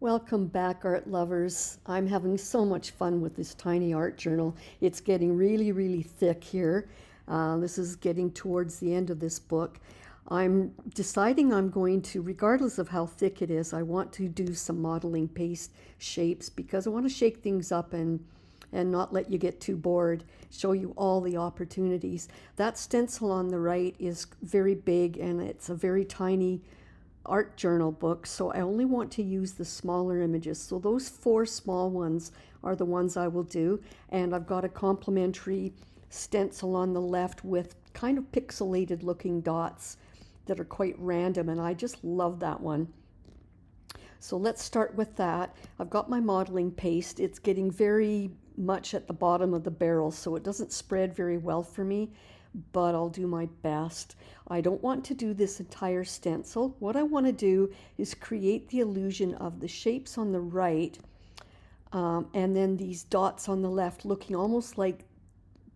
Welcome back, art lovers. I'm having so much fun with this tiny art journal. It's getting really, really thick here. This is getting towards the end of this book. I'm deciding I'm going to, regardless of how thick it is, I want to do some modeling paste shapes because I want to shake things up and not let you get too bored, show you all the opportunities. That stencil on the right is very big and it's a very tiny art journal book, so I only want to use the smaller images. So those 4 small ones are the ones I will do, and I've got a complimentary stencil on the left with kind of pixelated looking dots that are quite random, and I just love that one. So let's start with that. I've got my modeling paste. It's getting very much at the bottom of the barrel, so it doesn't spread very well for me, but I'll do my best. I don't want to do this entire stencil. What I want to do is create the illusion of the shapes on the right and then these dots on the left looking almost like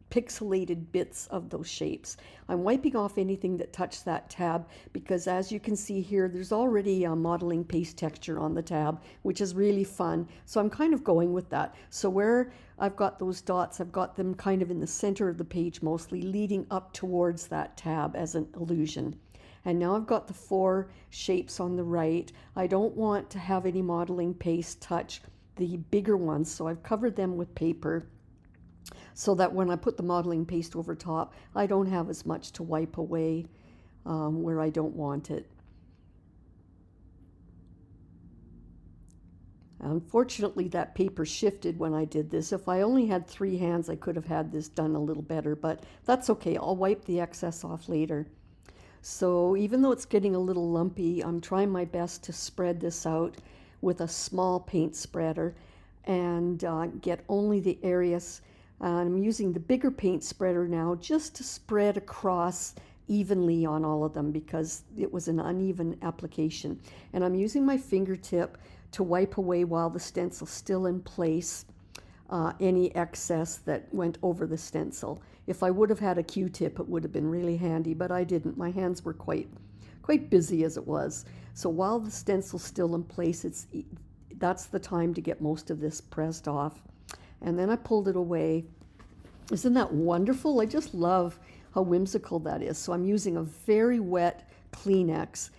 pixelated bits of those shapes. I'm wiping off anything that touched that tab because, as you can see here, there's already a modeling paste texture on the tab, which is really fun. So I'm kind of going with that. So where I've got those dots, I've got them kind of in the center of the page mostly, leading up towards that tab as an illusion. And now I've got the 4 shapes on the right. I don't want to have any modeling paste touch the bigger ones, so I've covered them with paper so that when I put the modeling paste over top, I don't have as much to wipe away where I don't want it. Unfortunately, that paper shifted when I did this. If I only had 3 hands, I could have had this done a little better, but that's okay. I'll wipe the excess off later. So even though it's getting a little lumpy, I'm trying my best to spread this out with a small paint spreader and get only the areas. I'm using the bigger paint spreader now just to spread across evenly on all of them because it was an uneven application. And I'm using my fingertip to wipe away while the stencil's still in place any excess that went over the stencil. If I would have had a Q-tip, it would have been really handy, but I didn't. My hands were quite busy as it was. So while the stencil's still in place, that's the time to get most of this pressed off. And then I pulled it away. Isn't that wonderful? I just love how whimsical that is. So I'm using a very wet Kleenex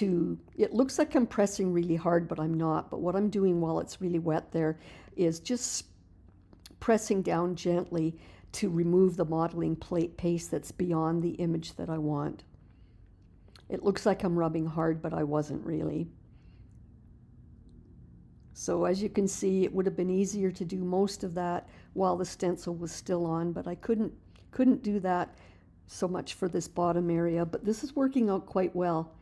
it looks like I'm pressing really hard, but I'm not. But what I'm doing while it's really wet there is just pressing down gently to remove the modeling paste that's beyond the image that I want. It looks like I'm rubbing hard, but I wasn't really. So as you can see, it would have been easier to do most of that while the stencil was still on, but I couldn't do that so much for this bottom area, but this is working out quite well.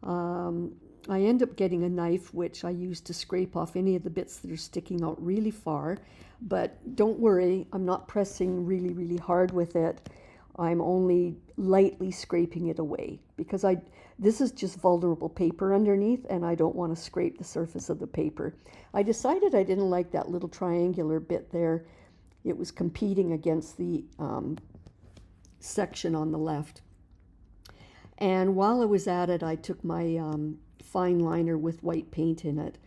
I end up getting a knife, which I use to scrape off any of the bits that are sticking out really far, but don't worry, I'm not pressing really, really hard with it. I'm only lightly scraping it away because this is just vulnerable paper underneath and I don't want to scrape the surface of the paper. I decided I didn't like that little triangular bit there. It was competing against the section on the left. And while I was at it, I took my fine liner with white paint in it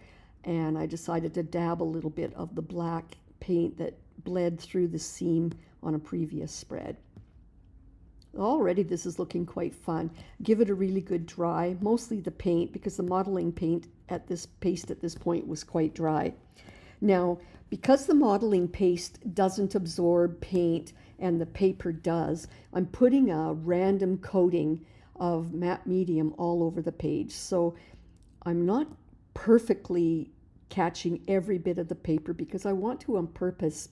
and I decided to dab a little bit of the black paint that bled through the seam on a previous spread. Already this is looking quite fun. Give it a really good dry, mostly the paint, because the modeling paste at this point was quite dry. Now, because the modeling paste doesn't absorb paint and the paper does, I'm putting a random coating of matte medium all over the page. So I'm not perfectly catching every bit of the paper because I want to on purpose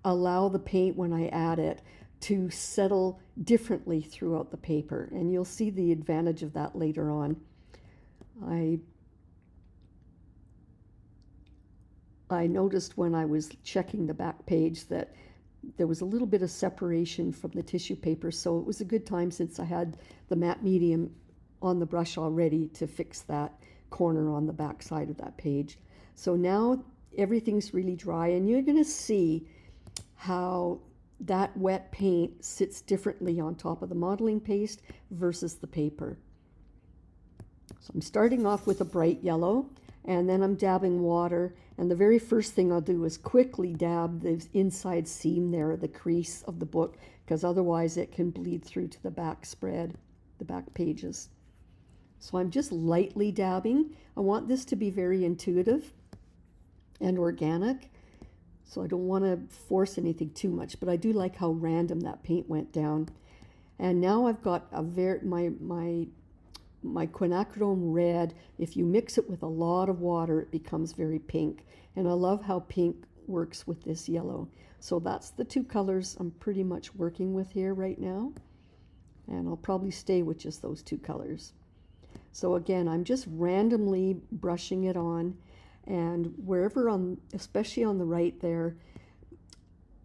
allow the paint when I add it to settle differently throughout the paper, and you'll see the advantage of that later on. I noticed when I was checking the back page that there was a little bit of separation from the tissue paper, so it was a good time, since I had the matte medium on the brush already, to fix that corner on the back side of that page. So now everything's really dry, and you're going to see how that wet paint sits differently on top of the modeling paste versus the paper. So I'm starting off with a bright yellow, And then I'm dabbing water, and the very first thing I'll do is quickly dab the inside seam there, the crease of the book, because otherwise it can bleed through to the back spread, the back pages. So I'm just lightly dabbing. I want this to be very intuitive and organic, so I don't want to force anything too much, but I do like how random that paint went down. And now I've got my quinacridone red. If you mix it with a lot of water, it becomes very pink. And I love how pink works with this yellow. So that's the two colors I'm pretty much working with here right now. And I'll probably stay with just those two colors. So again, I'm just randomly brushing it on, and wherever especially on the right there,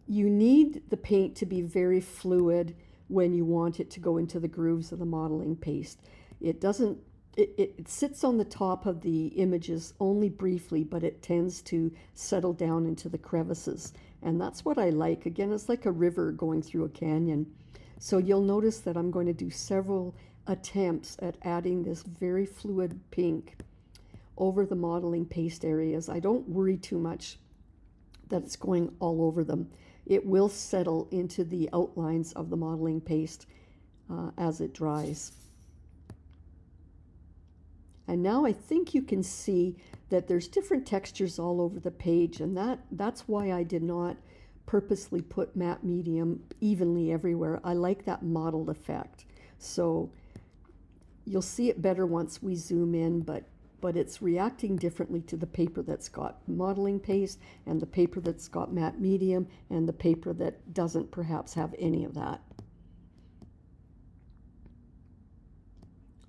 you need the paint to be very fluid when you want it to go into the grooves of the modeling paste. It doesn't, it sits on the top of the images only briefly, but it tends to settle down into the crevices. And that's what I like. Again, it's like a river going through a canyon. So you'll notice that I'm going to do several attempts at adding this very fluid pink over the modeling paste areas. I don't worry too much that it's going all over them. It will settle into the outlines of the modeling paste as it dries. And now I think you can see that there's different textures all over the page, and that's why I did not purposely put matte medium evenly everywhere. I like that mottled effect. So you'll see it better once we zoom in, but it's reacting differently to the paper that's got modeling paste and the paper that's got matte medium and the paper that doesn't perhaps have any of that.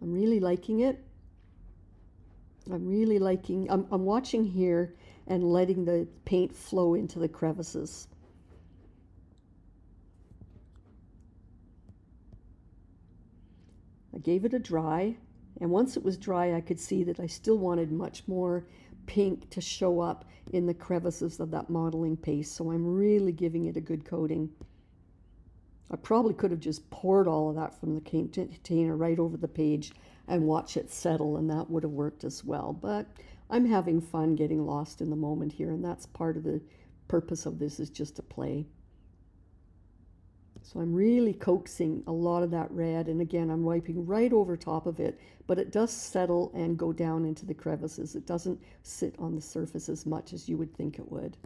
I'm really liking it. I'm watching here and letting the paint flow into the crevices. I gave it a dry, and once it was dry, I could see that I still wanted much more pink to show up in the crevices of that modeling paste, so I'm really giving it a good coating. I probably could have just poured all of that from the container right over the page and watch it settle, and that would have worked as well. But I'm having fun getting lost in the moment here, and that's part of the purpose of this, is just to play. So I'm really coaxing a lot of that red, and again, I'm wiping right over top of it, but it does settle and go down into the crevices. It doesn't sit on the surface as much as you would think it would.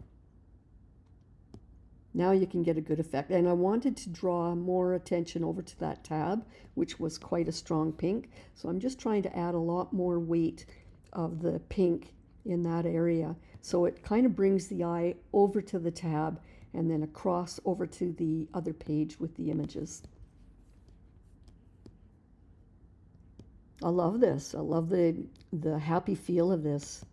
Now you can get a good effect. And I wanted to draw more attention over to that tab, which was quite a strong pink. So I'm just trying to add a lot more weight of the pink in that area. So it kind of brings the eye over to the tab and then across over to the other page with the images. I love this. I love the happy feel of this.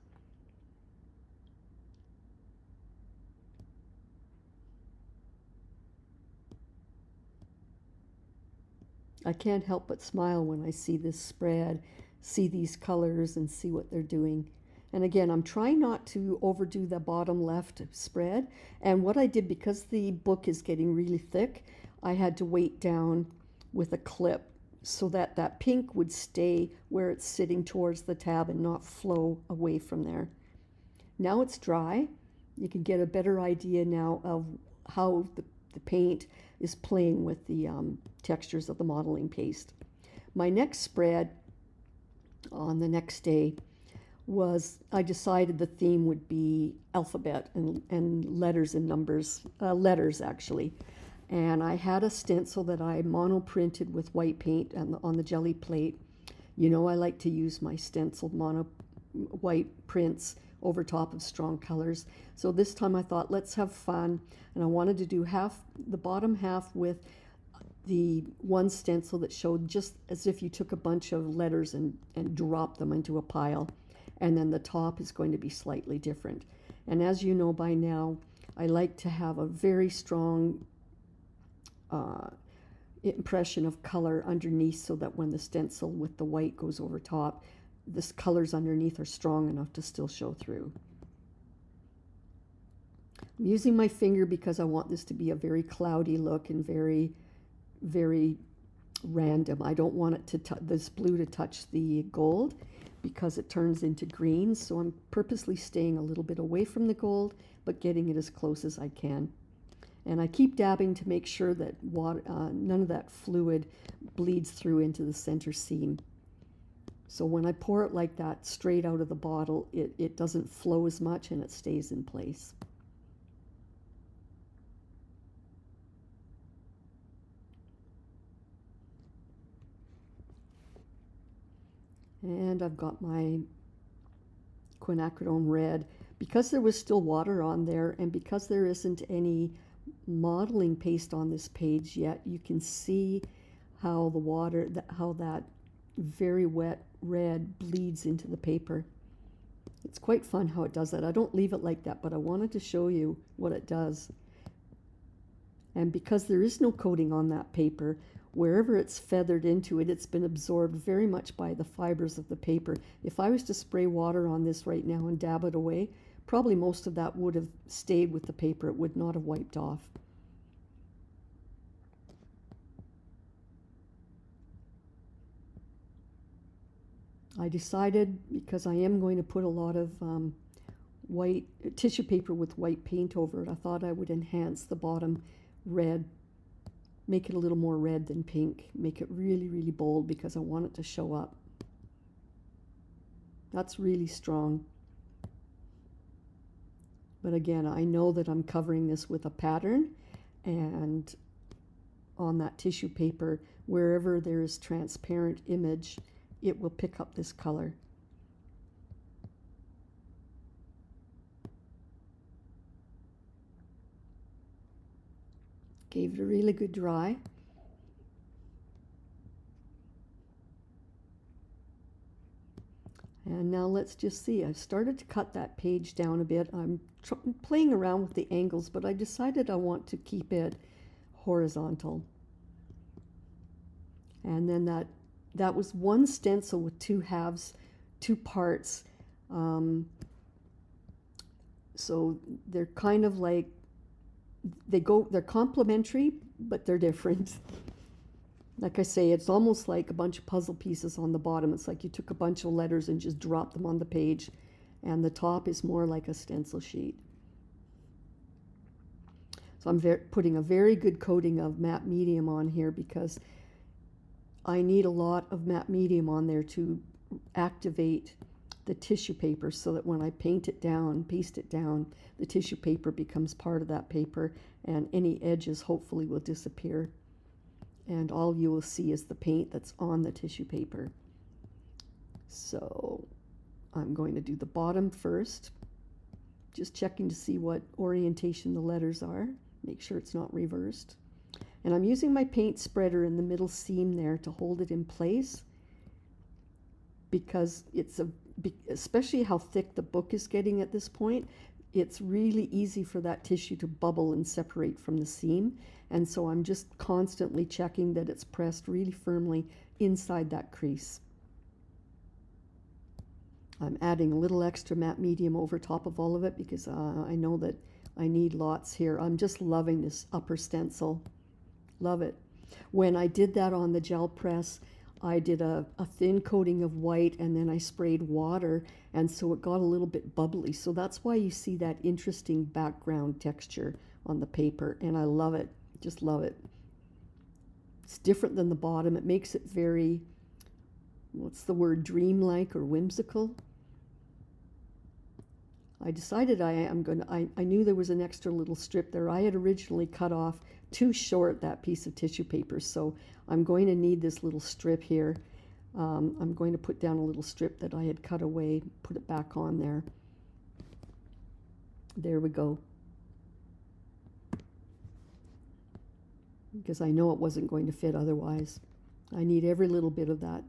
I can't help but smile when I see this spread, see these colors, and see what they're doing. And again, I'm trying not to overdo the bottom left spread. And what I did, because the book is getting really thick, I had to weight down with a clip so that that pink would stay where it's sitting towards the tab and not flow away from there. Now it's dry. You can get a better idea now of how the paint is playing with the textures of the modeling paste. My next spread on the next day was, I decided the theme would be alphabet and letters and numbers, letters actually. And I had a stencil that I mono-printed with white paint on the Gelli plate. You know, I like to use my stenciled mono white prints over top of strong colors. So this time I thought, let's have fun. And I wanted to do the bottom half with the one stencil that showed just as if you took a bunch of letters and dropped them into a pile. And then the top is going to be slightly different. And as you know by now, I like to have a very strong impression of color underneath, so that when the stencil with the white goes over top, the colors underneath are strong enough to still show through. I'm using my finger because I want this to be a very cloudy look and very, very random. I don't want it to this blue to touch the gold. because it turns into green. So I'm purposely staying a little bit away from the gold, but getting it as close as I can. And I keep dabbing to make sure that none of that fluid bleeds through into the center seam. So when I pour it like that straight out of the bottle, it doesn't flow as much and it stays in place. And I've got my quinacridone red. Because there was still water on there, and because there isn't any modeling paste on this page yet, you can see how the water, how that very wet red bleeds into the paper. It's quite fun how it does that. I don't leave it like that, but I wanted to show you what it does. And because there is no coating on that paper, wherever it's feathered into it, it's been absorbed very much by the fibers of the paper. If I was to spray water on this right now and dab it away, probably most of that would have stayed with the paper. It would not have wiped off. I decided, because I am going to put a lot of white tissue paper with white paint over it, I thought I would enhance the bottom red, make it a little more red than pink, make it really, really bold because I want it to show up. That's really strong. But again, I know that I'm covering this with a pattern, and on that tissue paper, wherever there is transparent image, it will pick up this color. Gave it a really good dry. And now let's just see. I've started to cut that page down a bit. I'm playing around with the angles, but I decided I want to keep it horizontal. And then that was one stencil with two halves, two parts. So they're kind of like, they're complementary, but they're different. Like I say, it's almost like a bunch of puzzle pieces on the bottom. It's like you took a bunch of letters and just dropped them on the page, and the top is more like a stencil sheet. So I'm putting a very good coating of matte medium on here because I need a lot of matte medium on there to activate the tissue paper so that when I paste it down, the tissue paper becomes part of that paper, and any edges hopefully will disappear. And all you will see is the paint that's on the tissue paper. So I'm going to do the bottom first, just checking to see what orientation the letters are, make sure it's not reversed. And I'm using my paint spreader in the middle seam there to hold it in place, because especially how thick the book is getting at this point, it's really easy for that tissue to bubble and separate from the seam. And so I'm just constantly checking that it's pressed really firmly inside that crease. I'm adding a little extra matte medium over top of all of it because I know that I need lots here. I'm just loving this upper stencil. Love it. When I did that on the gel press, I did a thin coating of white, and then I sprayed water, and so it got a little bit bubbly. So that's why you see that interesting background texture on the paper, and I love it. Just love it. It's different than the bottom. It makes it very, what's the word, dreamlike or whimsical. I decided I knew there was an extra little strip there. I had originally cut off too short that piece of tissue paper, so I'm going to need this little strip here. I'm going to put down a little strip that I had cut away, put it back on there. There we go. Because I know it wasn't going to fit otherwise. I need every little bit of that.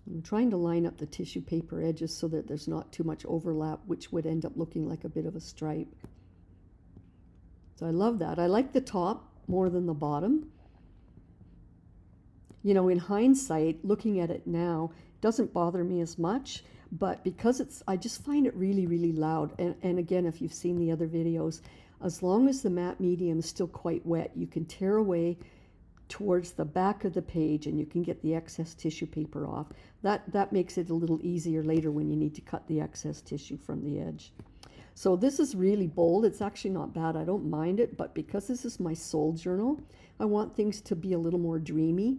I'm trying to line up the tissue paper edges so that there's not too much overlap, which would end up looking like a bit of a stripe. So I love that. I like the top more than the bottom. You know, in hindsight, looking at it now, it doesn't bother me as much, but because I just find it really, really loud. And again, if you've seen the other videos, as long as the matte medium is still quite wet, you can tear away towards the back of the page, and you can get the excess tissue paper off. That makes it a little easier later when you need to cut the excess tissue from the edge. So this is really bold. It's actually not bad. I don't mind it, but because this is my soul journal, I want things to be a little more dreamy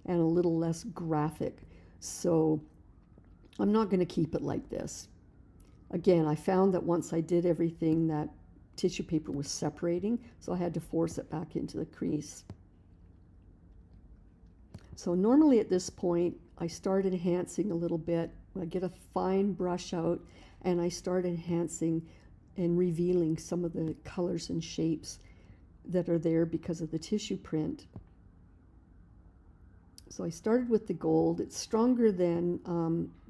and a little less graphic. So I'm not going to keep it like this. Again, I found that once I did everything, that tissue paper was separating, so I had to force it back into the crease. So normally at this point, I start enhancing a little bit. I get a fine brush out and I start enhancing and revealing some of the colors and shapes that are there because of the tissue print. So I started with the gold. It's stronger than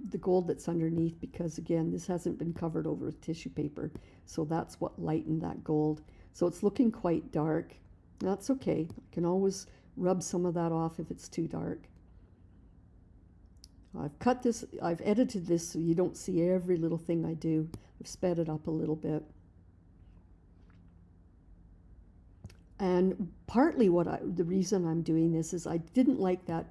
the gold that's underneath because, again, this hasn't been covered over with tissue paper. So that's what lightened that gold. So it's looking quite dark. That's okay. I can always rub some of that off if it's too dark. I've cut this, I've edited this so you don't see every little thing I do. I've sped it up a little bit. And partly the reason I'm doing this is I didn't like that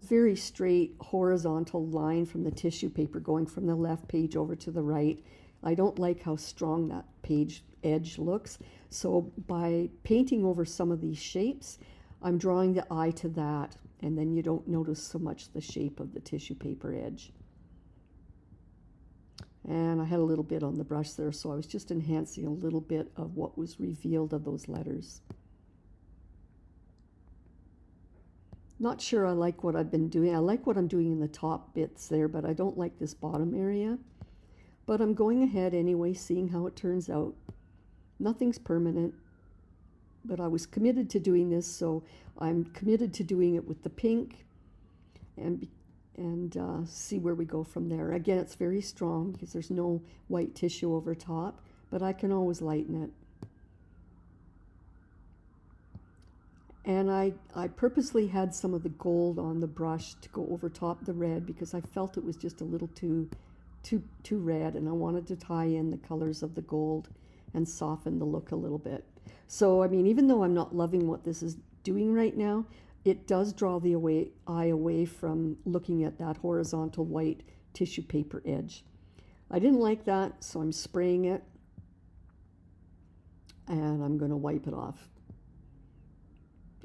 very straight horizontal line from the tissue paper going from the left page over to the right. I don't like how strong that page edge looks. So by painting over some of these shapes, I'm drawing the eye to that, and then you don't notice so much the shape of the tissue paper edge. And I had a little bit on the brush there, so I was just enhancing a little bit of what was revealed of those letters. Not sure I like what I've been doing. I like what I'm doing in the top bits there, but I don't like this bottom area. But I'm going ahead anyway, seeing how it turns out. Nothing's permanent. But I was committed to doing this, so I'm committed to doing it with the pink and see where we go from there. Again, it's very strong because there's no white tissue over top, but I can always lighten it. And I purposely had some of the gold on the brush to go over top the red because I felt it was just a little too red, and I wanted to tie in the colors of the gold and soften the look a little bit. So, I mean, even though I'm not loving what this is doing right now, it does draw the eye away from looking at that horizontal white tissue paper edge. I didn't like that, so I'm spraying it, and I'm going to wipe it off.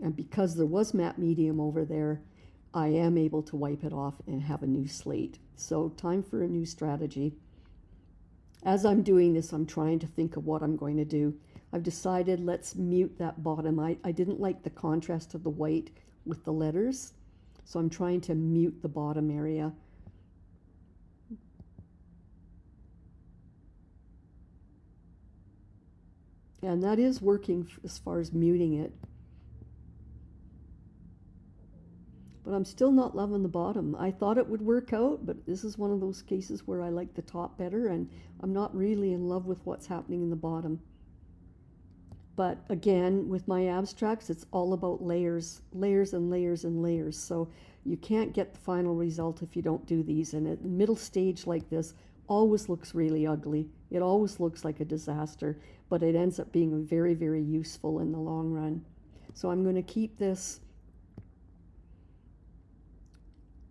And because there was matte medium over there, I am able to wipe it off and have a new slate. So time for a new strategy. As I'm doing this, I'm trying to think of what I'm going to do. I've decided let's mute that bottom. I didn't like the contrast of the white with the letters, so I'm trying to mute the bottom area. And that is working as far as muting it. But I'm still not loving the bottom. I thought it would work out, but this is one of those cases where I like the top better, and I'm not really in love with what's happening in the bottom. But again, with my abstracts, it's all about layers, layers and layers and layers. So you can't get the final result if you don't do these. And a middle stage like this always looks really ugly. It always looks like a disaster, but it ends up being very, very useful in the long run. So I'm going to keep this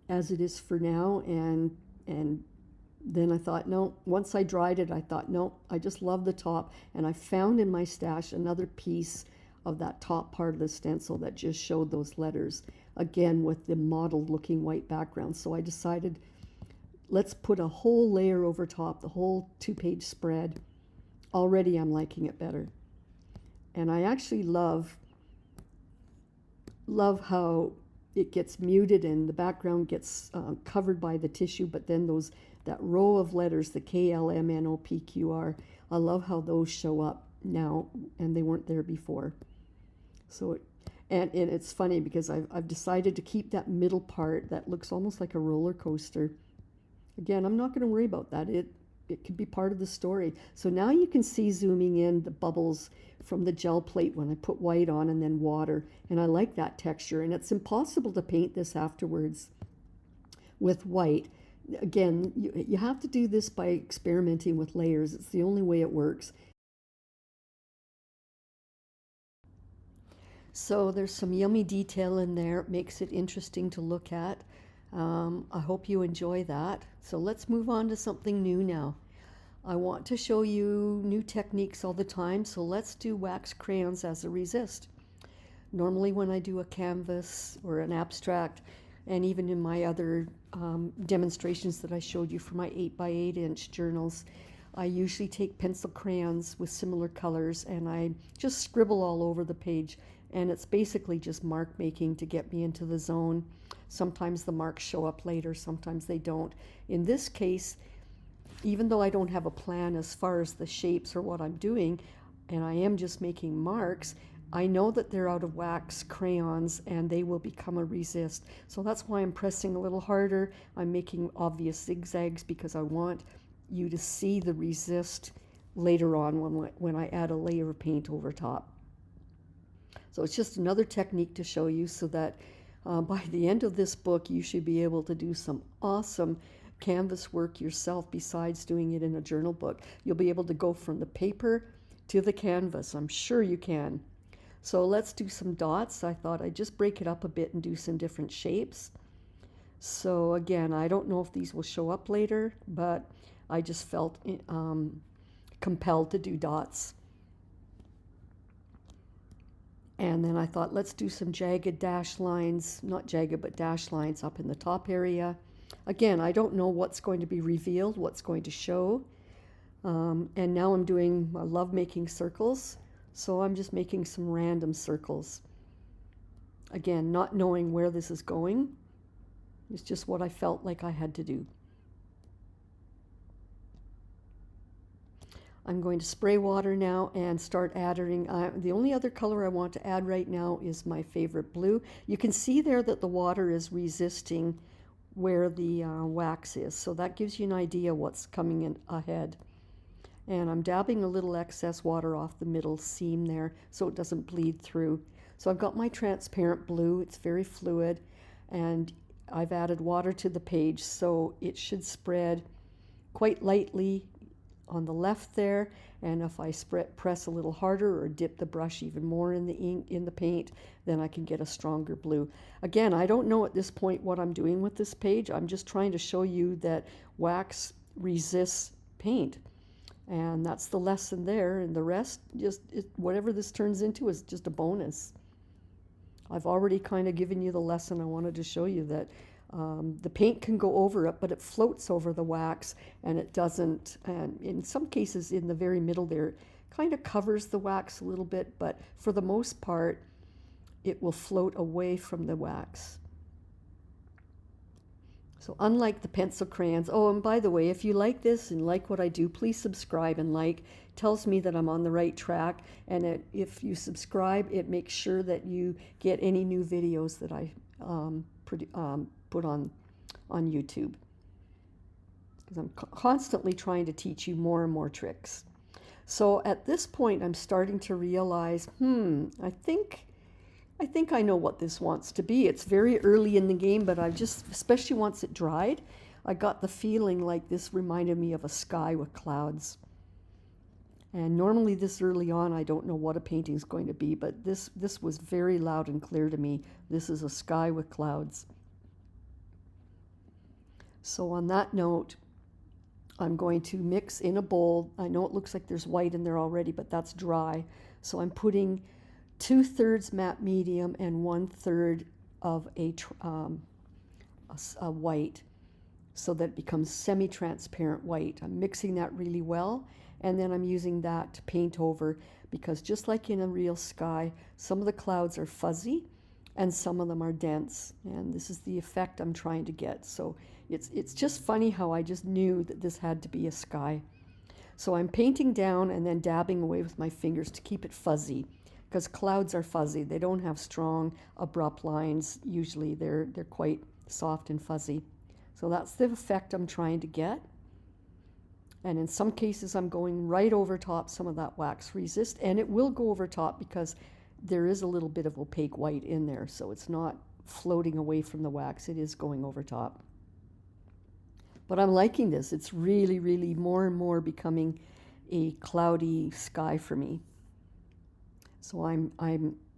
as it is for now, and then I thought, no, once I dried it, I thought, no, I just love the top, and I found in my stash another piece of that top part of the stencil that just showed those letters, again with the mottled looking white background. So I decided, let's put a whole layer over top, the whole 2-page spread. Already I'm liking it better. And I actually love how it gets muted and the background gets covered by the tissue, but then that row of letters, the K, L, M, N, O, P, Q, R, I love how those show up now, and they weren't there before. So, and it's funny because I've decided to keep that middle part that looks almost like a roller coaster. Again, I'm not going to worry about that. It could be part of the story. So now you can see, zooming in, the bubbles from the gel plate when I put white on and then water. And I like that texture. And it's impossible to paint this afterwards with white. Again, you have to do this by experimenting with layers. It's the only way it works. So there's some yummy detail in there. It makes it interesting to look at. I hope you enjoy that. So let's move on to something new now. I want to show you new techniques all the time, so let's do wax crayons as a resist. Normally when I do a canvas or an abstract, and even in my other demonstrations that I showed you for my 8x8 inch journals, I usually take pencil crayons with similar colors and I just scribble all over the page, and it's basically just mark making to get me into the zone. Sometimes the marks show up later, sometimes they don't. In this case, even though I don't have a plan as far as the shapes or what I'm doing, and I am just making marks, I know that they're out of wax crayons and they will become a resist. So that's why I'm pressing a little harder. I'm making obvious zigzags because I want you to see the resist later on when I add a layer of paint over top. So it's just another technique to show you so that by the end of this book you should be able to do some awesome canvas work yourself besides doing it in a journal book. You'll be able to go from the paper to the canvas. I'm sure you can. So let's do some dots. I thought I'd just break it up a bit and do some different shapes. So again, I don't know if these will show up later, but I just felt compelled to do dots. And then I thought, let's do some jagged dash lines, not jagged, but dash lines up in the top area. Again, I don't know what's going to be revealed, what's going to show. And now I love making circles, so I'm just making some random circles. Again, not knowing where this is going. It's just what I felt like I had to do. I'm going to spray water now and start adding. The only other color I want to add right now is my favorite blue. You can see there that the water is resisting where the wax is, so that gives you an idea what's coming in ahead. And I'm dabbing a little excess water off the middle seam there so it doesn't bleed through. So I've got my transparent blue. It's very fluid, and I've added water to the page, so it should spread quite lightly on the left there, and if I press a little harder or dip the brush even more in the ink, in the paint, then I can get a stronger blue. Again, I don't know at this point what I'm doing with this page. I'm just trying to show you that wax resists paint, and that's the lesson there, and the rest, whatever this turns into is just a bonus. I've already kind of given you the lesson I wanted to show you, that the paint can go over it, but it floats over the wax, and it doesn't, and in some cases in the very middle there, it kind of covers the wax a little bit, but for the most part, it will float away from the wax. So unlike the pencil crayons, oh, and by the way, if you like this and like what I do, please subscribe and like. It tells me that I'm on the right track, and if you subscribe, it makes sure that you get any new videos that I put on YouTube, because I'm constantly trying to teach you more and more tricks. So at this point, I'm starting to realize, I think I know what this wants to be. It's very early in the game, but I've just, especially once it dried, I got the feeling like this reminded me of a sky with clouds. And normally this early on, I don't know what a painting is going to be, but this was very loud and clear to me. This is a sky with clouds. So on that note, I'm going to mix in a bowl. I know it looks like there's white in there already, but that's dry. So I'm putting 2/3 matte medium and 1/3 of a white, so that it becomes semi-transparent white. I'm mixing that really well, and then I'm using that to paint over, because just like in a real sky, some of the clouds are fuzzy and some of them are dense, and this is the effect I'm trying to get. So it's just funny how I just knew that this had to be a sky. So I'm painting down and then dabbing away with my fingers to keep it fuzzy, because clouds are fuzzy. They don't have strong, abrupt lines. Usually they're quite soft and fuzzy. So that's the effect I'm trying to get. And in some cases, I'm going right over top some of that wax resist, and it will go over top because there is a little bit of opaque white in there, so it's not floating away from the wax. It is going over top. But I'm liking this. It's really, really more and more becoming a cloudy sky for me. So I'm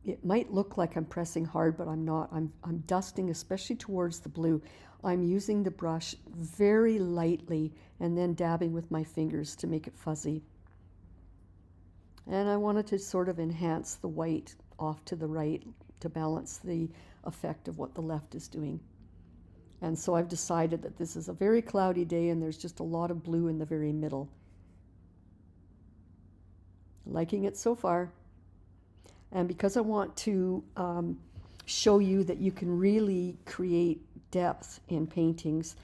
it might look like I'm pressing hard, but I'm not. I'm dusting, especially towards the blue. I'm using the brush very lightly and then dabbing with my fingers to make it fuzzy. And I wanted to sort of enhance the white off to the right to balance the effect of what the left is doing. And so I've decided that this is a very cloudy day and there's just a lot of blue in the very middle. Liking it so far. And because I want to show you that you can really create depth in paintings,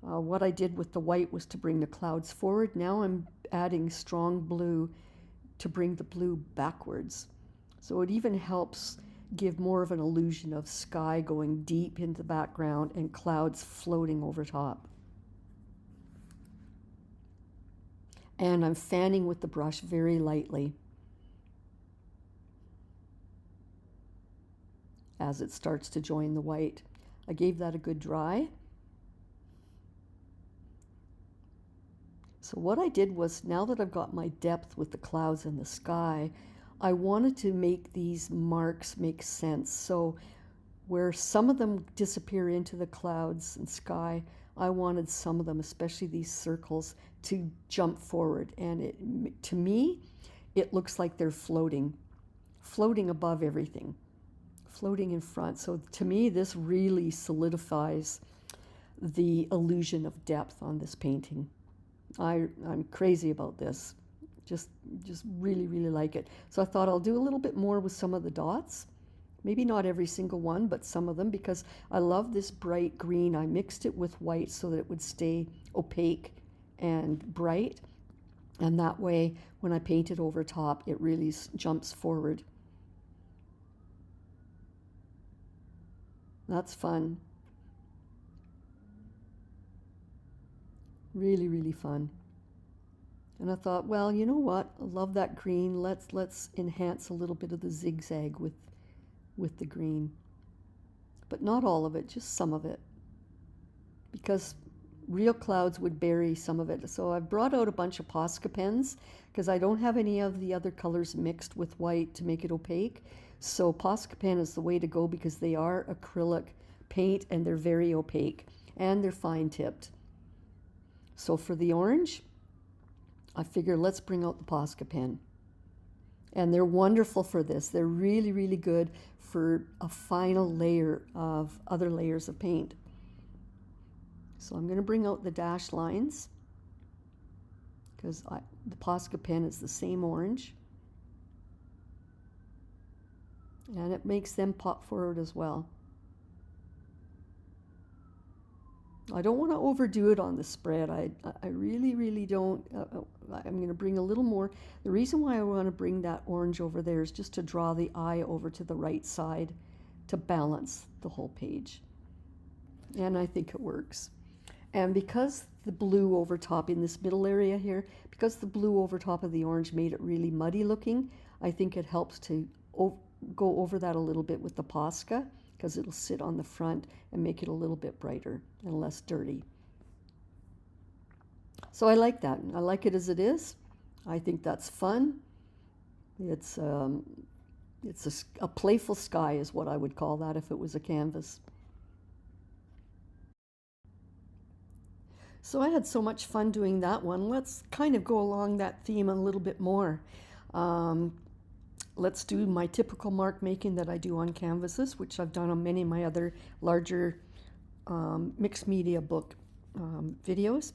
what I did with the white was to bring the clouds forward. Now I'm adding strong blue to bring the blue backwards. So it even helps give more of an illusion of sky going deep into the background and clouds floating over top. And I'm fanning with the brush very lightly as it starts to join the white. I gave that a good dry. So what I did was, now that I've got my depth with the clouds and the sky, I wanted to make these marks make sense. So where some of them disappear into the clouds and sky, I wanted some of them, especially these circles, to jump forward. And to me, it looks like they're floating above everything, floating in front. So to me, this really solidifies the illusion of depth on this painting. I'm crazy about this. Just really, really like it. So I thought I'll do a little bit more with some of the dots. Maybe not every single one, but some of them, because I love this bright green. I mixed it with white so that it would stay opaque and bright. And that way, when I paint it over top, it really jumps forward. That's fun. Really, really fun. And I thought, well, you know what? I love that green. Let's enhance a little bit of the zigzag with the green. But not all of it, just some of it. Because real clouds would bury some of it. So I brought out a bunch of Posca pens because I don't have any of the other colors mixed with white to make it opaque. So Posca pen is the way to go because they are acrylic paint and they're very opaque and they're fine tipped. So for the orange, I figure let's bring out the Posca pen. And they're wonderful for this. They're really, really good for a final layer of other layers of paint. So I'm going to bring out the dash lines because the Posca pen is the same orange. And it makes them pop forward as well. I don't want to overdo it on the spread. I really, really don't. I'm going to bring a little more. The reason why I want to bring that orange over there is just to draw the eye over to the right side to balance the whole page. And I think it works. And because the blue over top in this middle area here, because the blue over top of the orange made it really muddy looking, I think it helps to go over that a little bit with the Posca, because it'll sit on the front and make it a little bit brighter and less dirty. So I like that. I like it as it is. I think that's fun. It's a playful sky is what I would call that if it was a canvas. So I had so much fun doing that one. Let's kind of go along that theme a little bit more. Let's do my typical mark making that I do on canvases, which I've done on many of my other larger mixed media book videos.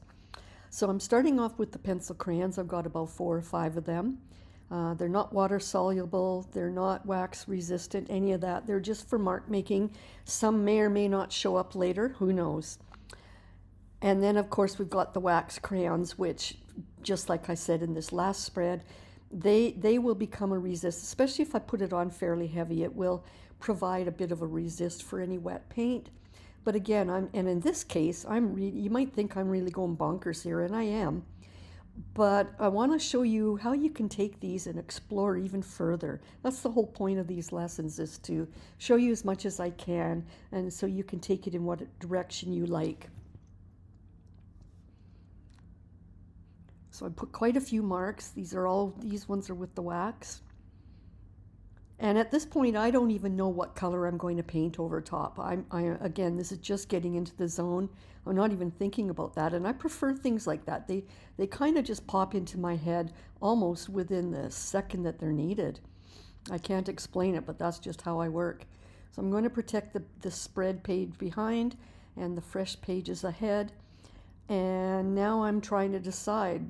So I'm starting off with the pencil crayons. I've got about 4 or 5 of them. They're not water soluble, they're not wax resistant, any of that. They're just for mark making. Some may or may not show up later, who knows. And then of course we've got the wax crayons, which just like I said in this last spread, they will become a resist, especially if I put it on fairly heavy. It will provide a bit of a resist for any wet paint. But again, and in this case, you might think I'm really going bonkers here, and I am. But I want to show you how you can take these and explore even further. That's the whole point of these lessons, is to show you as much as I can, and so you can take it in what direction you like. So I put quite a few marks. These ones are with the wax. And at this point, I don't even know what color I'm going to paint over top. Again, this is just getting into the zone. I'm not even thinking about that. And I prefer things like that. They kind of just pop into my head almost within the second that they're needed. I can't explain it, but that's just how I work. So I'm going to protect the spread page behind and the fresh pages ahead. And now I'm trying to decide.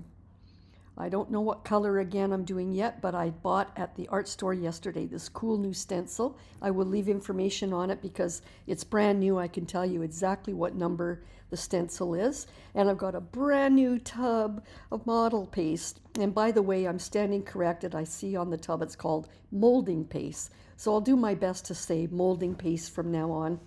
I don't know what color again I'm doing yet, but I bought at the art store yesterday this cool new stencil. I will leave information on it because it's brand new. I can tell you exactly what number the stencil is. And I've got a brand new tub of model paste. And by the way, I'm standing corrected. I see on the tub it's called molding paste. So I'll do my best to say molding paste from now on,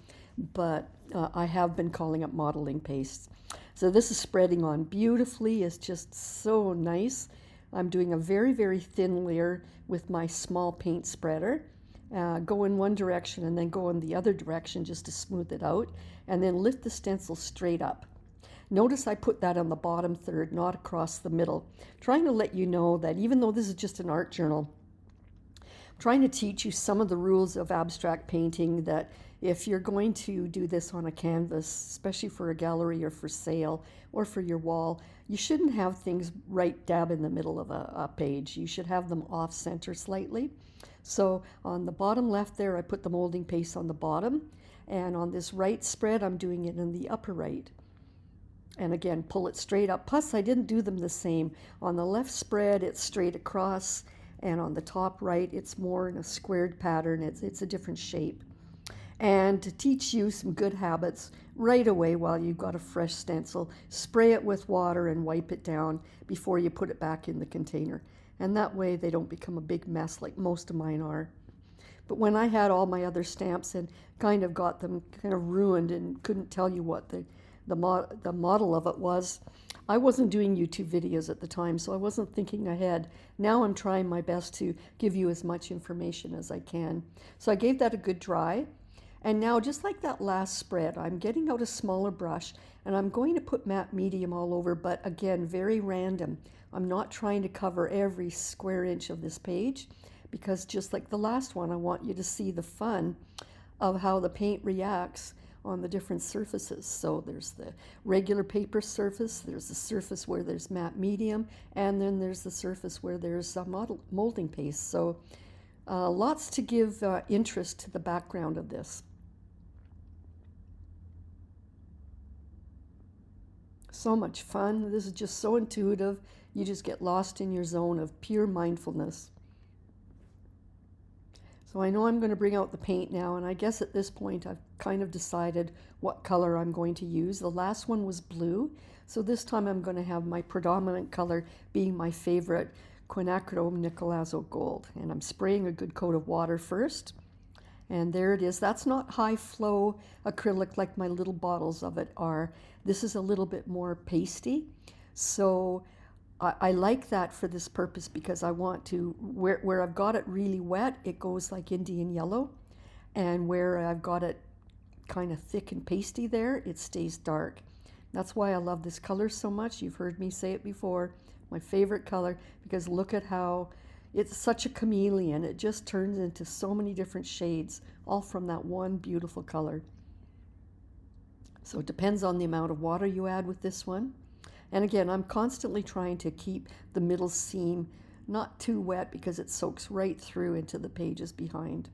but I have been calling it modeling paste. So this is spreading on beautifully. It's just so nice. I'm doing a very, very thin layer with my small paint spreader. Go in one direction and then go in the other direction just to smooth it out, and then lift the stencil straight up. Notice I put that on the bottom third, not across the middle. Trying to let you know that even though this is just an art journal, I'm trying to teach you some of the rules of abstract painting, that if you're going to do this on a canvas, especially for a gallery or for sale or for your wall, you shouldn't have things right dab in the middle of a page. You should have them off center slightly. So on the bottom left there, I put the molding paste on the bottom, and on this right spread, I'm doing it in the upper right. And again, pull it straight up. Plus, I didn't do them the same. On the left spread, it's straight across, and on the top right, it's more in a squared pattern. It's a different shape. And to teach you some good habits right away while you've got a fresh stencil, spray it with water and wipe it down before you put it back in the container. And that way they don't become a big mess like most of mine are. But when I had all my other stamps and kind of got them kind of ruined and couldn't tell you what the model of it was, I wasn't doing YouTube videos at the time, so I wasn't thinking ahead. Now I'm trying my best to give you as much information as I can. So I gave that a good dry. And now, just like that last spread, I'm getting out a smaller brush and I'm going to put matte medium all over, but again, very random. I'm not trying to cover every square inch of this page, because just like the last one, I want you to see the fun of how the paint reacts on the different surfaces. So there's the regular paper surface, there's the surface where there's matte medium, and then there's the surface where there's molding paste. So lots to give interest to the background of this. So much fun. This is just so intuitive. You just get lost in your zone of pure mindfulness. So I know I'm going to bring out the paint now, and I guess at this point I've kind of decided what color I'm going to use. The last one was blue, so this time I'm going to have my predominant color being my favorite quinacridone Nicolazo gold. And I'm spraying a good coat of water first. And there it is. That's not high flow acrylic like my little bottles of it are. This is a little bit more pasty. So I like that for this purpose, because I want to, where I've got it really wet, it goes like Indian yellow. And where I've got it kind of thick and pasty there, it stays dark. That's why I love this color so much. You've heard me say it before. My favorite color, because look at how it's such a chameleon. It just turns into so many different shades, all from that one beautiful color. So it depends on the amount of water you add with this one. And again, I'm constantly trying to keep the middle seam not too wet, because it soaks right through into the pages behind.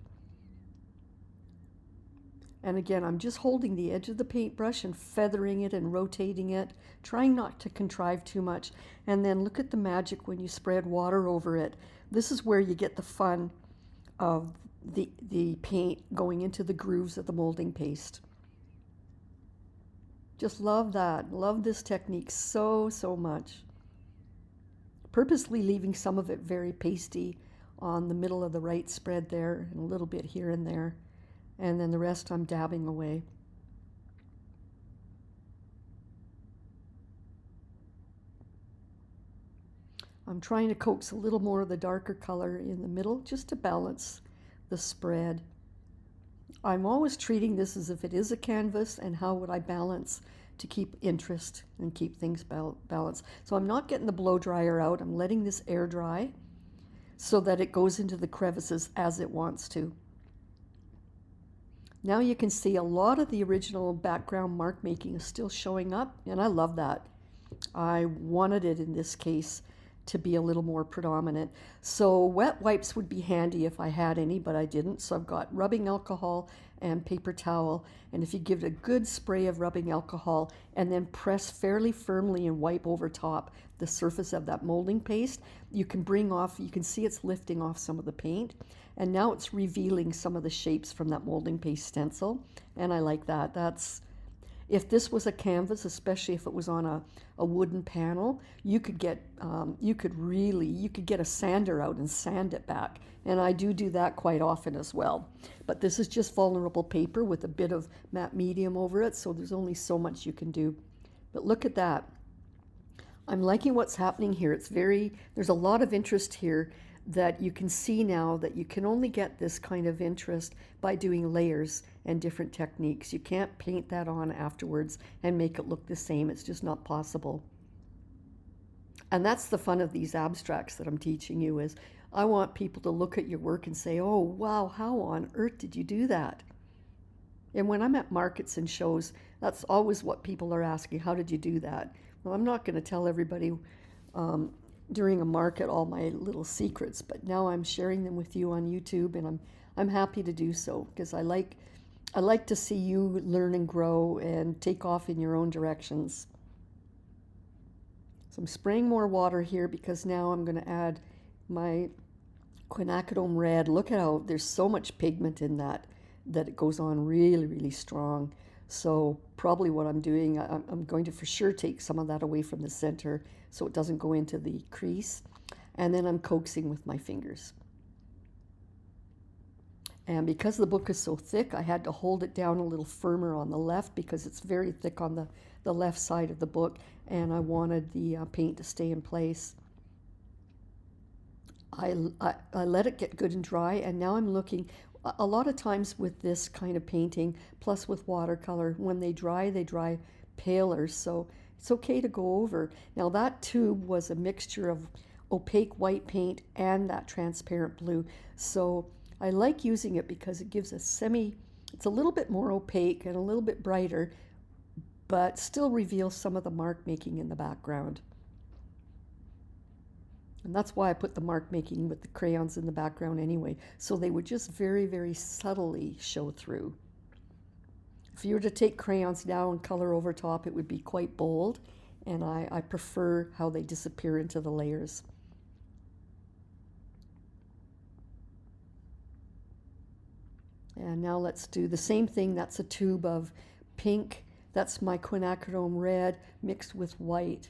And again, I'm just holding the edge of the paintbrush and feathering it and rotating it, trying not to contrive too much. And then look at the magic when you spread water over it. This is where you get the fun of the paint going into the grooves of the molding paste. Just love that. Love this technique so, so much. Purposely leaving some of it very pasty on the middle of the right spread there, and a little bit here and there. And then the rest I'm dabbing away. I'm trying to coax a little more of the darker color in the middle just to balance the spread. I'm always treating this as if it is a canvas, and how would I balance to keep interest and keep things balanced. So I'm not getting the blow dryer out. I'm letting this air dry. so that it goes into the crevices as it wants to. Now you can see a lot of the original background mark making is still showing up, and I love that. I wanted it in this case to be a little more predominant. So wet wipes would be handy if I had any, but I didn't. So I've got rubbing alcohol and paper towel. And if you give it a good spray of rubbing alcohol and then press fairly firmly and wipe over top the surface of that molding paste, you can see it's lifting off some of the paint. And now it's revealing some of the shapes from that molding paste stencil. And I like that. If this was a canvas, especially if it was on a wooden panel, you could get a sander out and sand it back. And I do that quite often as well. But this is just vulnerable paper with a bit of matte medium over it, so there's only so much you can do. But look at that. I'm liking what's happening here. There's a lot of interest here that you can see now that you can only get this kind of interest by doing layers and different techniques. You can't paint that on afterwards and make it look the same. It's just not possible. And that's the fun of these abstracts that I'm teaching you, is I want people to look at your work and say, oh, wow, how on earth did you do that? And when I'm at markets and shows, that's always what people are asking, how did you do that? Well, I'm not going to tell everybody during a market all my little secrets, but now I'm sharing them with you on YouTube, and I'm happy to do so, because I like to see you learn and grow and take off in your own directions. So I'm spraying more water here because now I'm going to add my quinacridone red. Look at how there's so much pigment in that it goes on really, really strong. So probably what I'm doing, I'm going to for sure take some of that away from the center so it doesn't go into the crease. And then I'm coaxing with my fingers. And because the book is so thick, I had to hold it down a little firmer on the left because it's very thick on the left side of the book, and I wanted the paint to stay in place. I let it get good and dry, and now I'm looking. A lot of times with this kind of painting, plus with watercolor, when they dry paler, so it's okay to go over. Now that tube was a mixture of opaque white paint and that transparent blue, so I like using it because it gives it's a little bit more opaque and a little bit brighter, but still reveals some of the mark making in the background. And that's why I put the mark making with the crayons in the background anyway, so they would just very, very subtly show through. If you were to take crayons now and color over top, it would be quite bold, and I prefer how they disappear into the layers. And now let's do the same thing. That's a tube of pink. That's my quinacridone red mixed with white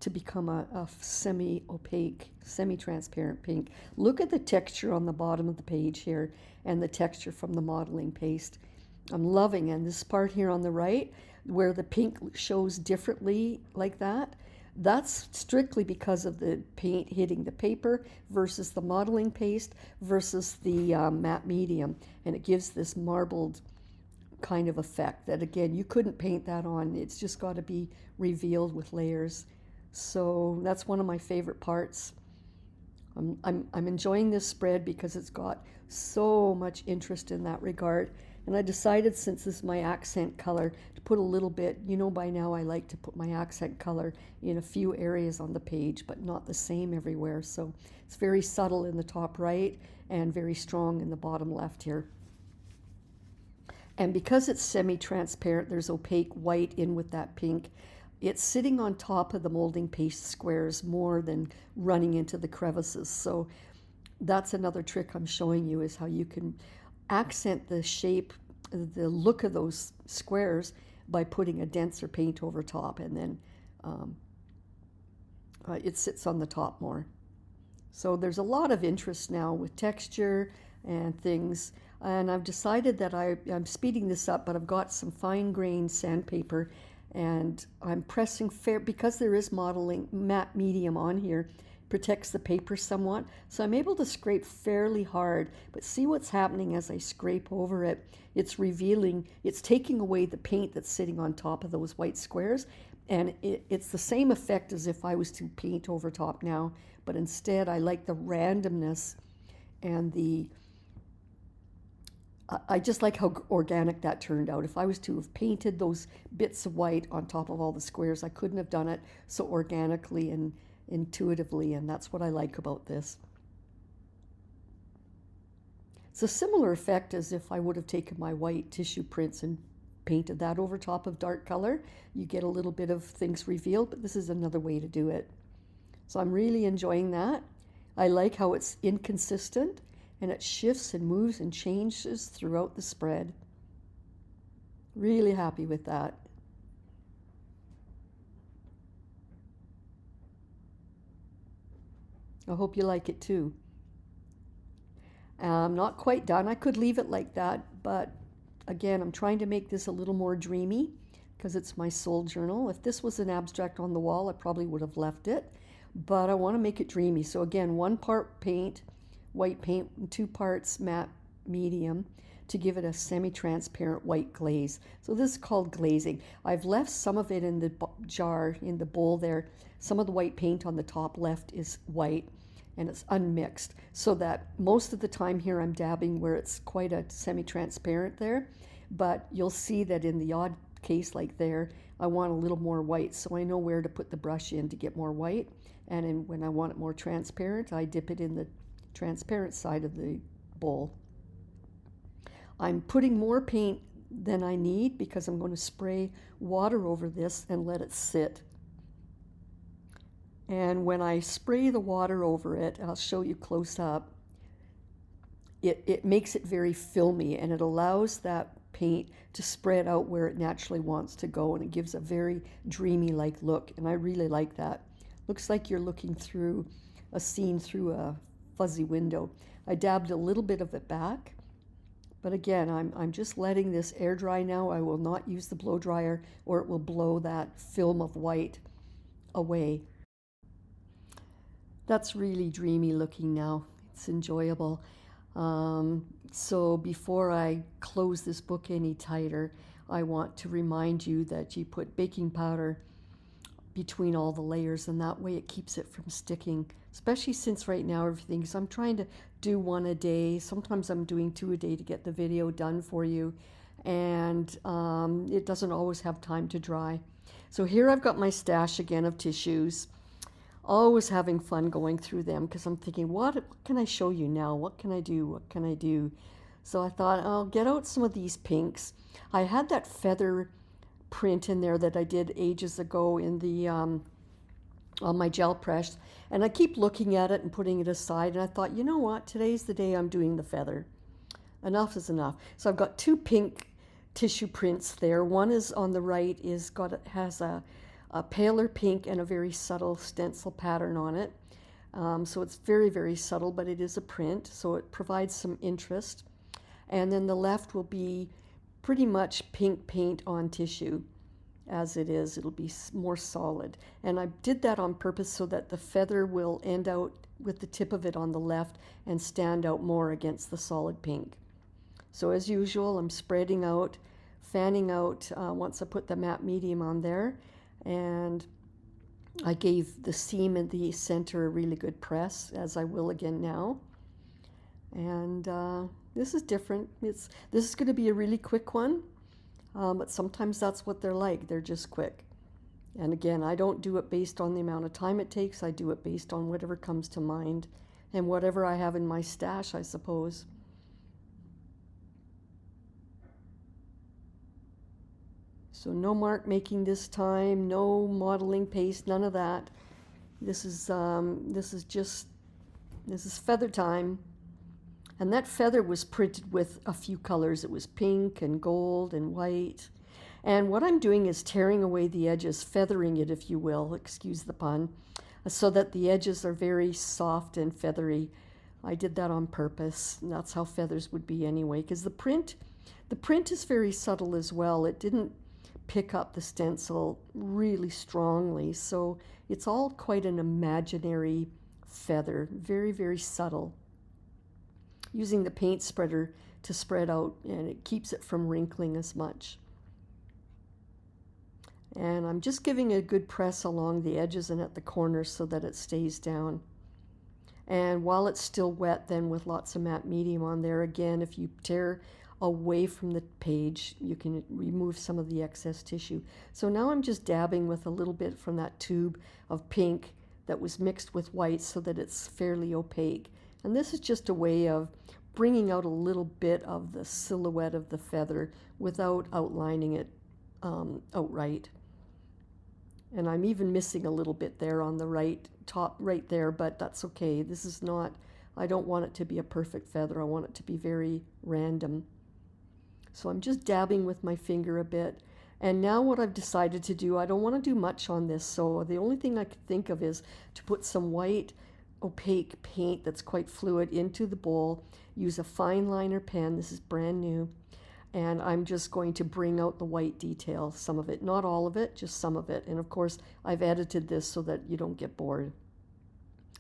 to become a semi-opaque, semi-transparent pink. Look at the texture on the bottom of the page here and the texture from the modeling paste. I'm loving, and this part here on the right where the pink shows differently like that, that's strictly because of the paint hitting the paper versus the modeling paste versus the matte medium, and it gives this marbled kind of effect that, again, you couldn't paint that on. It's just got to be revealed with layers. So that's one of my favorite parts. I'm enjoying this spread because it's got so much interest in that regard. And I decided, since this is my accent color, to put a little bit, by now I like to put my accent color in a few areas on the page, but not the same everywhere. So it's very subtle in the top right and very strong in the bottom left here. And because it's semi-transparent, there's opaque white in with that pink. It's sitting on top of the molding paste squares more than running into the crevices. So that's another trick I'm showing you, is how you can accent the shape, the look of those squares by putting a denser paint over top, and then it sits on the top more. So there's a lot of interest now with texture and things, and I've decided that I'm speeding this up, but I've got some fine-grained sandpaper, and I'm pressing because there is modeling matte medium on here, protects the paper somewhat, so I'm able to scrape fairly hard. But see what's happening as I scrape over it. It's revealing, it's taking away the paint that's sitting on top of those white squares, and it's the same effect as if I was to paint over top now, but instead I like the randomness and I just like how organic that turned out. If I was to have painted those bits of white on top of all the squares, I couldn't have done it so organically and intuitively, and that's what I like about this. It's a similar effect as if I would have taken my white tissue prints and painted that over top of dark color. You get a little bit of things revealed, but this is another way to do it. So I'm really enjoying that. I like how it's inconsistent and it shifts and moves and changes throughout the spread. Really happy with that. I hope you like it too. I'm not quite done. I could leave it like that, but again, I'm trying to make this a little more dreamy because it's my soul journal. If this was an abstract on the wall, I probably would have left it, but I want to make it dreamy. So again, 1 part paint, white paint, and 2 parts matte medium to give it a semi-transparent white glaze. So this is called glazing. I've left some of it in the jar, in the bowl there. Some of the white paint on the top left is white, and it's unmixed, so that most of the time here I'm dabbing where it's quite a semi-transparent there, but you'll see that in the odd case like there, I want a little more white, so I know where to put the brush in to get more white, and when I want it more transparent, I dip it in the transparent side of the bowl. I'm putting more paint than I need because I'm going to spray water over this and let it sit. And when I spray the water over it, I'll show you close up, it makes it very filmy, and it allows that paint to spread out where it naturally wants to go, and it gives a very dreamy-like look, and I really like that. Looks like you're looking through a scene through a fuzzy window. I dabbed a little bit of it back, but again, I'm just letting this air dry now. I will not use the blow dryer or it will blow that film of white away. That's really dreamy looking now. It's enjoyable. So before I close this book any tighter, I want to remind you that you put baking powder between all the layers, and that way it keeps it from sticking, especially since right now everything, because I'm trying to do 1 a day. Sometimes I'm doing 2 a day to get the video done for you, and it doesn't always have time to dry. So here I've got my stash again of tissues. Always having fun going through them because I'm thinking, what can I show you now? What can I do? What can I do? So I thought I'll get out some of these pinks. I had that feather print in there that I did ages ago in the on my gel press, and I keep looking at it and putting it aside, and I thought, you know what? Today's the day I'm doing the feather. Enough is enough. So I've got 2 pink tissue prints there. One is on the right, has a paler pink and a very subtle stencil pattern on it. So it's very, very subtle, but it is a print, so it provides some interest. And then the left will be pretty much pink paint on tissue. As it is, it'll be more solid. And I did that on purpose so that the feather will end out with the tip of it on the left and stand out more against the solid pink. So as usual, I'm spreading out, fanning out once I put the matte medium on there. And I gave the seam in the center a really good press, as I will again now. And this is different. This is going to be a really quick one, but sometimes that's what they're like. They're just quick. And again, I don't do it based on the amount of time it takes. I do it based on whatever comes to mind and whatever I have in my stash, I suppose. So no mark making this time, no modeling paste, none of that. This is feather time. And that feather was printed with a few colors. It was pink and gold and white. And what I'm doing is tearing away the edges, feathering it, if you will, excuse the pun, so that the edges are very soft and feathery. I did that on purpose, and that's how feathers would be anyway, because the print is very subtle as well. It didn't pick up the stencil really strongly, so it's all quite an imaginary feather, very, very subtle. Using the paint spreader to spread out, and it keeps it from wrinkling as much. And I'm just giving a good press along the edges and at the corners so that it stays down. And while it's still wet, then with lots of matte medium on there, again, if you tear away from the page, you can remove some of the excess tissue. So now I'm just dabbing with a little bit from that tube of pink that was mixed with white so that it's fairly opaque. And this is just a way of bringing out a little bit of the silhouette of the feather without outlining it outright. And I'm even missing a little bit there on the right top right there, but that's okay. This is not, I don't want it to be a perfect feather. I want it to be very random. So I'm just dabbing with my finger a bit. And now what I've decided to do, I don't want to do much on this, so the only thing I could think of is to put some white opaque paint that's quite fluid into the bowl, use a fine liner pen, this is brand new, and I'm just going to bring out the white detail, some of it, not all of it, just some of it. And of course I've edited this so that you don't get bored.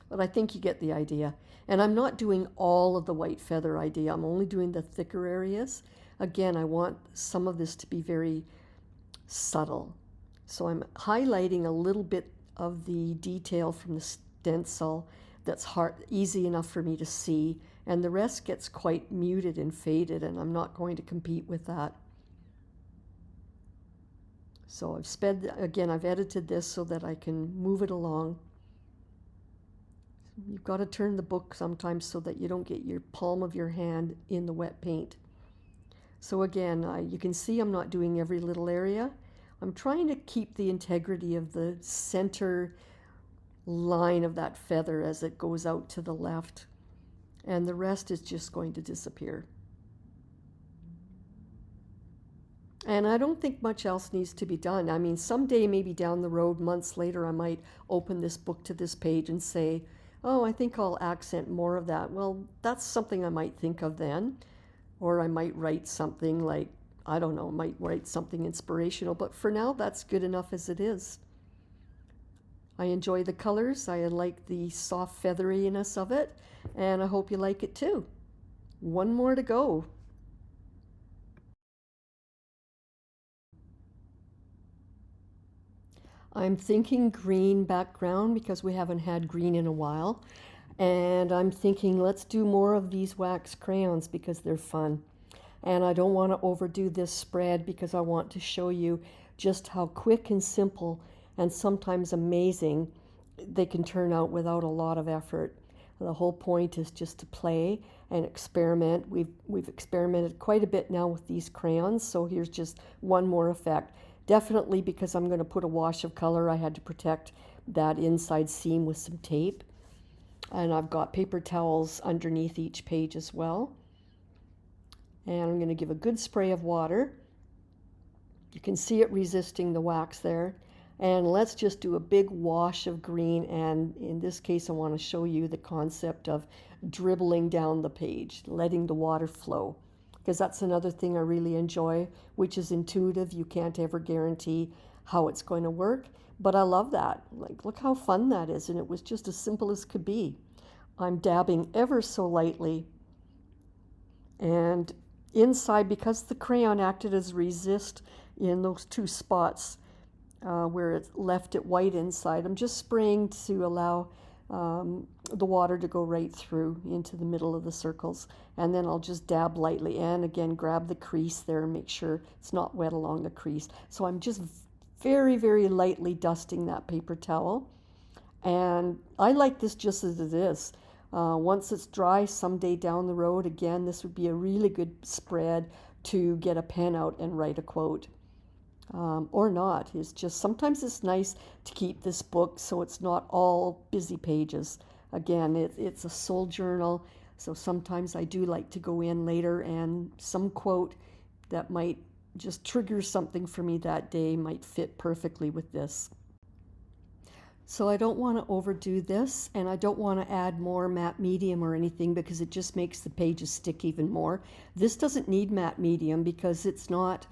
But I think you get the idea. And I'm not doing all of the white feather idea, I'm only doing the thicker areas. Again, I want some of this to be very subtle. So I'm highlighting a little bit of the detail from the stencil that's easy enough for me to see, and the rest gets quite muted and faded, and I'm not going to compete with that. So I've edited this so that I can move it along. You've got to turn the book sometimes so that you don't get your palm of your hand in the wet paint. So again, you can see I'm not doing every little area. I'm trying to keep the integrity of the center line of that feather as it goes out to the left, and the rest is just going to disappear. And I don't think much else needs to be done. I mean, someday, maybe down the road, months later, I might open this book to this page and say, oh, I think I'll accent more of that. Well, that's something I might think of then. Or I might write something like, I don't know, might write something inspirational. But for now, that's good enough as it is. I enjoy the colors. I like the soft featheriness of it. And I hope you like it too. One more to go. I'm thinking green background because we haven't had green in a while. And I'm thinking let's do more of these wax crayons because they're fun. And I don't want to overdo this spread because I want to show you just how quick and simple and sometimes amazing they can turn out without a lot of effort. The whole point is just to play and experiment. We've experimented quite a bit now with these crayons, so here's just one more effect. Definitely because I'm going to put a wash of color, I had to protect that inside seam with some tape. And I've got paper towels underneath each page as well. And I'm going to give a good spray of water. You can see it resisting the wax there. And let's just do a big wash of green. And in this case, I want to show you the concept of dribbling down the page, letting the water flow. Because that's another thing I really enjoy, which is intuitive. You can't ever guarantee how it's going to work. But I love that. Like, look how fun that is. And it was just as simple as could be. I'm dabbing ever so lightly. And inside, because the crayon acted as resist in those two spots where it left it white inside, I'm just spraying to allow the water to go right through into the middle of the circles. And then I'll just dab lightly and again grab the crease there and make sure it's not wet along the crease. So I'm just very, very lightly dusting that paper towel. And I like this just as it is. Once it's dry, someday down the road, again, this would be a really good spread to get a pen out and write a quote. Or not. It's just sometimes it's nice to keep this book so it's not all busy pages. Again, it's a soul journal, so sometimes I do like to go in later and some quote that might just trigger something for me that day might fit perfectly with this. So I don't want to overdo this, and I don't want to add more matte medium or anything because it just makes the pages stick even more. This doesn't need matte medium because it's not,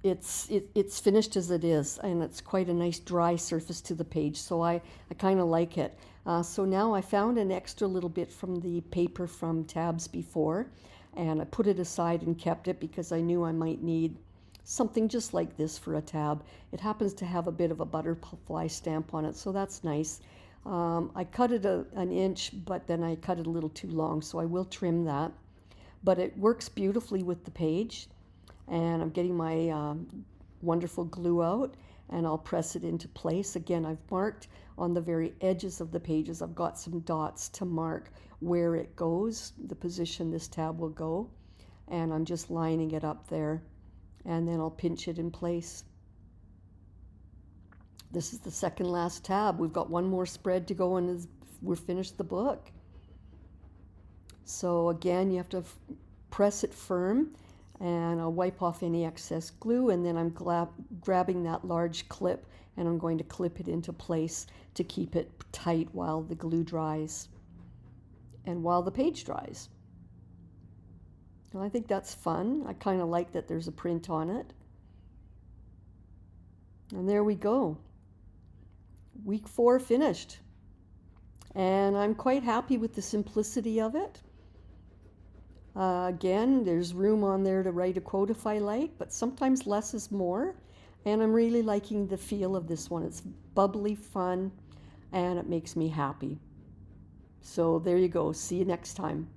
it's finished as it is, and it's quite a nice dry surface to the page, so I kind of like it. So now I found an extra little bit from the paper from tabs before, and I put it aside and kept it because I knew I might need something just like this for a tab. It happens to have a bit of a butterfly stamp on it, so that's nice. I cut it an inch, but then I cut it a little too long, so I will trim that. But it works beautifully with the page, and I'm getting my wonderful glue out, and I'll press it into place. Again, I've marked on the very edges of the pages. I've got some dots to mark where it goes, the position this tab will go, and I'm just lining it up there, and then I'll pinch it in place. This is the second last tab. We've got one more spread to go and we're finished the book. So again, you have to press it firm, and I'll wipe off any excess glue, and then I'm grabbing that large clip, and I'm going to clip it into place to keep it tight while the glue dries and while the page dries. And I think that's fun. I kind of like that there's a print on it. And there we go. Week 4 finished. And I'm quite happy with the simplicity of it. Again, there's room on there to write a quote if I like, but sometimes less is more. And I'm really liking the feel of this one. It's bubbly, fun, and it makes me happy. So there you go. See you next time.